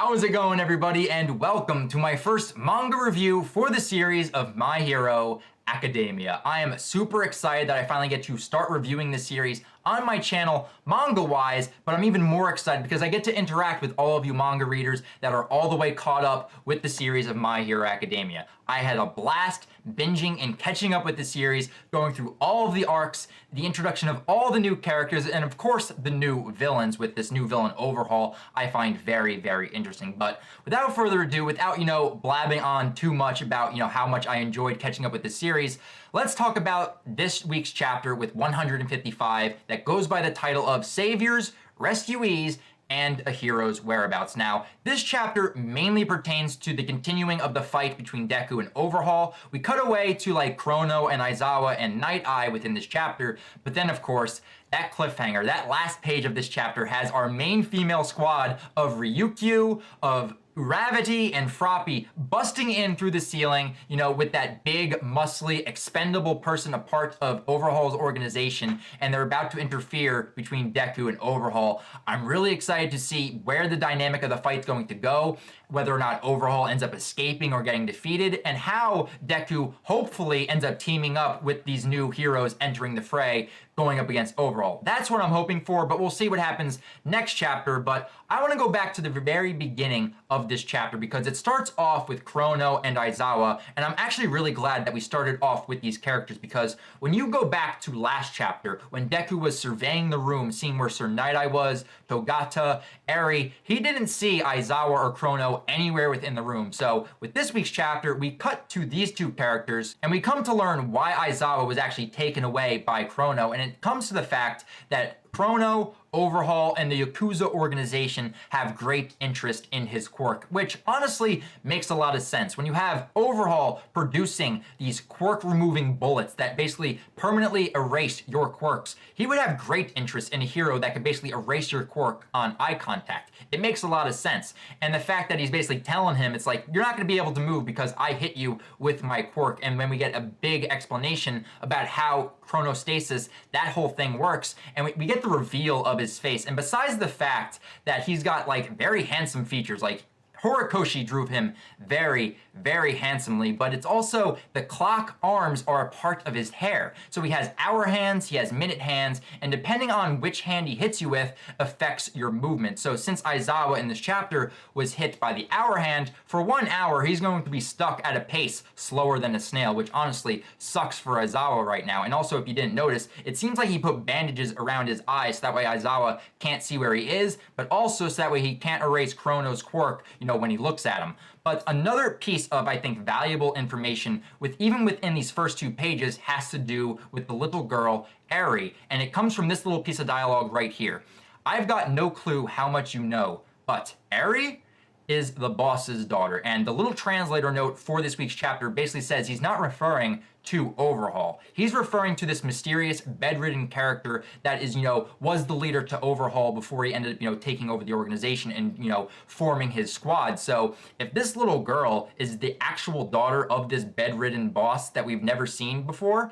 How's it going, everybody, and welcome to my first manga review for the series of My Hero Academia. I am super excited that I finally get to start reviewing this series on my channel manga-wise, but I'm even more excited because I get to interact with all of you manga readers that are all the way caught up with the series of My Hero Academia. I had a blast binging and catching up with the series, going through all of the arcs, the introduction of all the new characters, and of course the new villains with this new villain Overhaul I find very, very interesting. But without further ado, without, blabbing on too much about, how much I enjoyed catching up with the series, let's talk about this week's chapter with 155 that goes by the title of Saviors, Rescuees, and a Hero's Whereabouts. Now, this chapter mainly pertains to the continuing of the fight between Deku and Overhaul. We cut away to Chrono and Aizawa and Night Eye within this chapter, but then of course, that cliffhanger, that last page of this chapter has our main female squad of Ryukyu, of Uravity, and Froppy busting in through the ceiling, with that big, muscly, expendable person a part of Overhaul's organization, and they're about to interfere between Deku and Overhaul. I'm really excited to see where the dynamic of the fight's going to go, whether or not Overhaul ends up escaping or getting defeated, and how Deku hopefully ends up teaming up with these new heroes entering the fray, going up against Overhaul. That's what I'm hoping for, but we'll see what happens next chapter. But I want to go back to the very beginning of this chapter because it starts off with Chrono and Aizawa, and I'm actually really glad that we started off with these characters because when you go back to last chapter, when Deku was surveying the room, seeing where Sir Night-Eye was, Togata, Eri, he didn't see Aizawa or Chrono anywhere within the room. So with this week's chapter, we cut to these two characters, and we come to learn why Aizawa was actually taken away by Chrono, and it comes to the fact that Chrono, Overhaul, and the Yakuza organization have great interest in his quirk, which honestly makes a lot of sense. When you have Overhaul producing these quirk-removing bullets that basically permanently erase your quirks, he would have great interest in a hero that could basically erase your quirk on eye contact. It makes a lot of sense. And the fact that he's basically telling him, it's like, you're not going to be able to move because I hit you with my quirk. And when we get a big explanation about how chronostasis, that whole thing works, and we get the reveal of his face. And besides the fact that he's got very handsome features, Horikoshi drew him very, very handsomely, but it's also the clock arms are a part of his hair. So he has hour hands, he has minute hands, and depending on which hand he hits you with affects your movement. So since Aizawa in this chapter was hit by the hour hand, for 1 hour he's going to be stuck at a pace slower than a snail, which honestly sucks for Aizawa right now. And also, if you didn't notice, it seems like he put bandages around his eyes so that way Aizawa can't see where he is, but also so that way he can't erase Chrono's quirk, when he looks at him. But another piece of, I think, valuable information even within these first 2 pages has to do with the little girl, Eri, and it comes from this little piece of dialogue right here. I've got no clue how much you know, but Eri is the boss's daughter. And the little translator note for this week's chapter basically says he's not referring to Overhaul. He's referring to this mysterious bedridden character that was the leader to Overhaul before he ended up, taking over the organization and, forming his squad. So if this little girl is the actual daughter of this bedridden boss that we've never seen before,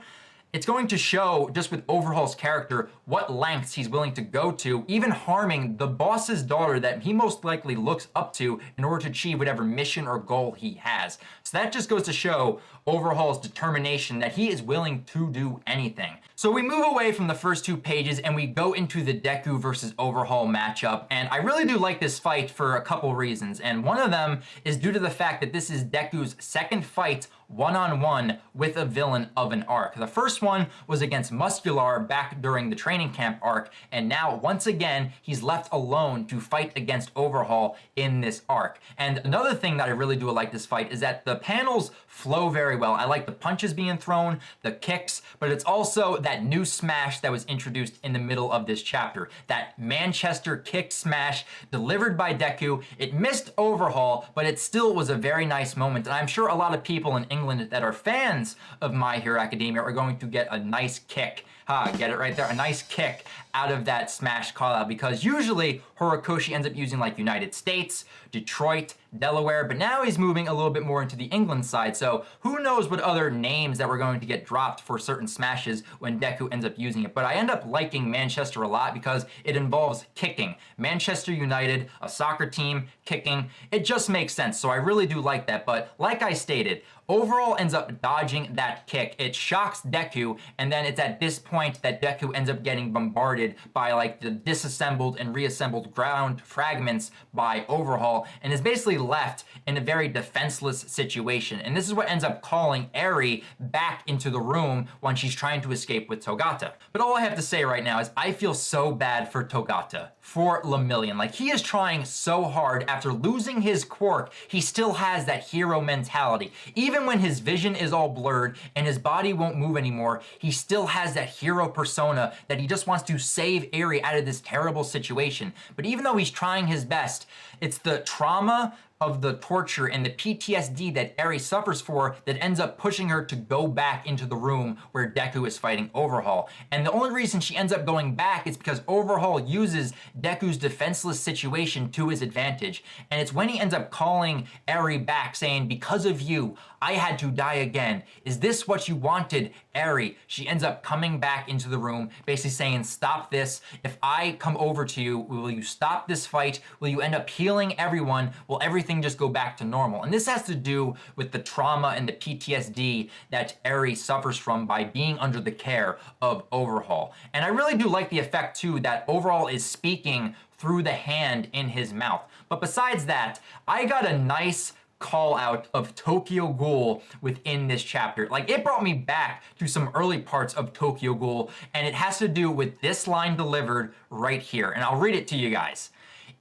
it's going to show, just with Overhaul's character, what lengths he's willing to go to, even harming the boss's daughter that he most likely looks up to in order to achieve whatever mission or goal he has. So that just goes to show Overhaul's determination that he is willing to do anything. So we move away from the first 2 pages and we go into the Deku versus Overhaul matchup, and I really do like this fight for a couple reasons, and one of them is due to the fact that this is Deku's second fight one-on-one with a villain of an arc. The first one was against Muscular back during the training camp arc, and now once again he's left alone to fight against Overhaul in this arc. And another thing that I really do like this fight is that the panels flow very well. I like the punches being thrown, the kicks, but it's also that new smash that was introduced in the middle of this chapter. That Manchester kick smash delivered by Deku. It missed Overhaul, but it still was a very nice moment, and I'm sure a lot of people in England that are fans of My Hero Academia are going to get a nice kick Get it right there. A nice kick out of that smash call out, because usually Horikoshi ends up using like United States, Detroit, Delaware, but now he's moving a little bit more into the England side. So who knows what other names that were going to get dropped for certain smashes when Deku ends up using it. But I end up liking Manchester a lot because it involves kicking. Manchester United, a soccer team, kicking. It just makes sense. So I really do like that. But like I stated, Overhaul ends up dodging that kick. It shocks Deku, and then it's at this point that Deku ends up getting bombarded by like the disassembled and reassembled ground fragments by Overhaul, and is basically left in a very defenseless situation. And this is what ends up calling Eri back into the room when she's trying to escape with Togata. But all I have to say right now is I feel so bad for Togata, for Lemillion. Like, he is trying so hard. After losing his quirk, he still has that hero mentality. Even when his vision is all blurred and his body won't move anymore, he still has that hero persona that he just wants to save Eri out of this terrible situation. But even though he's trying his best, it's the trauma of the torture and the PTSD that Eri suffers for that ends up pushing her to go back into the room where Deku is fighting Overhaul. And the only reason she ends up going back is because Overhaul uses Deku's defenseless situation to his advantage. And it's when he ends up calling Eri back saying, "Because of you, I had to die again. Is this what you wanted, Eri?" She ends up coming back into the room, basically saying, "Stop this. If I come over to you, will you stop this fight? Will you end up healing everyone? Will everything just go back to normal?" And this has to do with the trauma and the PTSD that Eri suffers from by being under the care of Overhaul. And I really do like the effect too that Overhaul is speaking through the hand in his mouth. But besides that, I got a nice call out of Tokyo Ghoul within this chapter. Like, it brought me back to some early parts of Tokyo Ghoul, and it has to do with this line delivered right here. And I'll read it to you guys.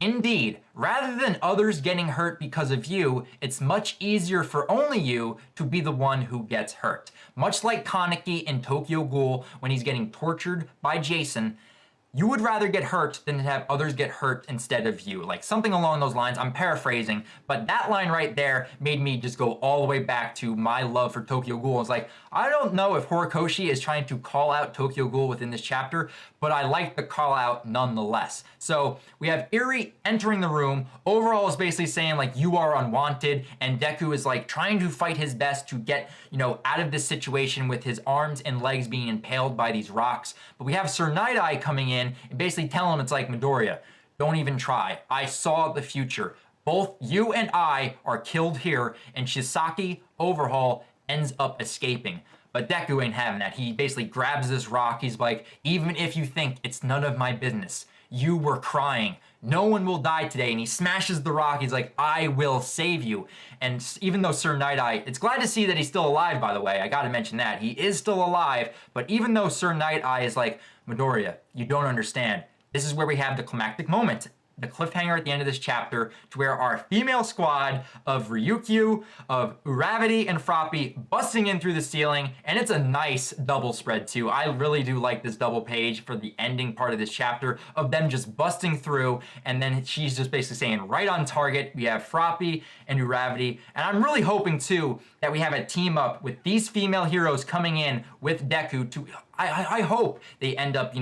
"Indeed, rather than others getting hurt because of you, it's much easier for only you to be the one who gets hurt." Much like Kaneki in Tokyo Ghoul when he's getting tortured by Jason, you would rather get hurt than to have others get hurt instead of you. Like, something along those lines. I'm paraphrasing, but that line right there made me just go all the way back to my love for Tokyo Ghoul. It's like, I don't know if Horikoshi is trying to call out Tokyo Ghoul within this chapter, but I like the call out nonetheless. So we have Eri entering the room. Overhaul is basically saying like, "You are unwanted," and Deku is like trying to fight his best to get, out of this situation with his arms and legs being impaled by these rocks. But we have Sir Night-Eye coming in and basically telling him, it's like, "Midoriya, don't even try. I saw the future. Both you and I are killed here," and Shisaki Overhaul ends up escaping. But Deku ain't having that. He basically grabs this rock. He's like, "Even if you think it's none of my business, you were crying. No one will die today." And he smashes the rock. He's like, "I will save you." And even though Sir Night-Eye, it's glad to see that he's still alive, by the way. I gotta mention that. He is still alive. But even though Sir Night-Eye is like, "Midoriya, you don't understand. This is where we have the climactic moment." The cliffhanger at the end of this chapter, to where our female squad of Ryukyu, of Uravity, and Froppy busting in through the ceiling, and it's a nice double spread too. I really do like this double page for the ending part of this chapter of them just busting through, and then she's just basically saying right on target. We have Froppy and Uravity, and I'm really hoping too that we have a team up with these female heroes coming in with Deku to, I hope they end up,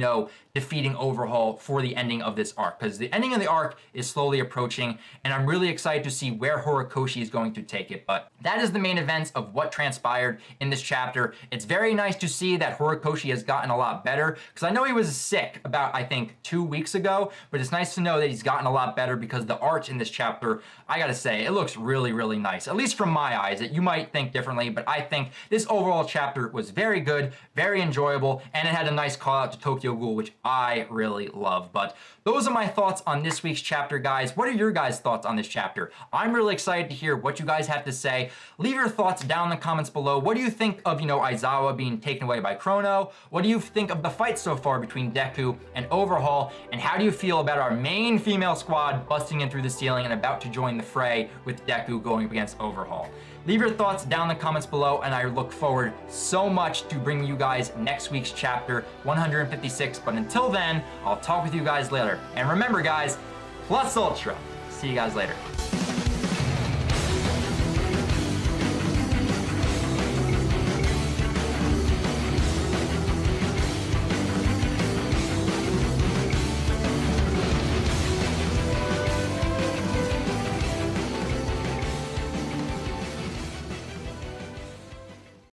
defeating Overhaul for the ending of this arc, because the ending of the arc is slowly approaching, and I'm really excited to see where Horikoshi is going to take it. But that is the main events of what transpired in this chapter. It's very nice to see that Horikoshi has gotten a lot better, because I know he was sick about, I think, 2 weeks ago, but it's nice to know that he's gotten a lot better, because the art in this chapter, I gotta say, it looks really, really nice, at least from my eyes. You might think differently, but I think this overall chapter was very good, very enjoyable, and it had a nice call out to Tokyo Ghoul, which I really love. But those are my thoughts on this week's chapter, guys. What are your guys' thoughts on this chapter? I'm really excited to hear what you guys have to say. Leave your thoughts down in the comments below. What do you think of, Aizawa being taken away by Chrono? What do you think of the fight so far between Deku and Overhaul? And how do you feel about our main female squad busting in through the ceiling and about to join the fray with Deku going up against Overhaul? Leave your thoughts down in the comments below, and I look forward so much to bringing you guys next week's chapter 156. But until then, I'll talk with you guys later. And remember, guys, plus ultra. See you guys later.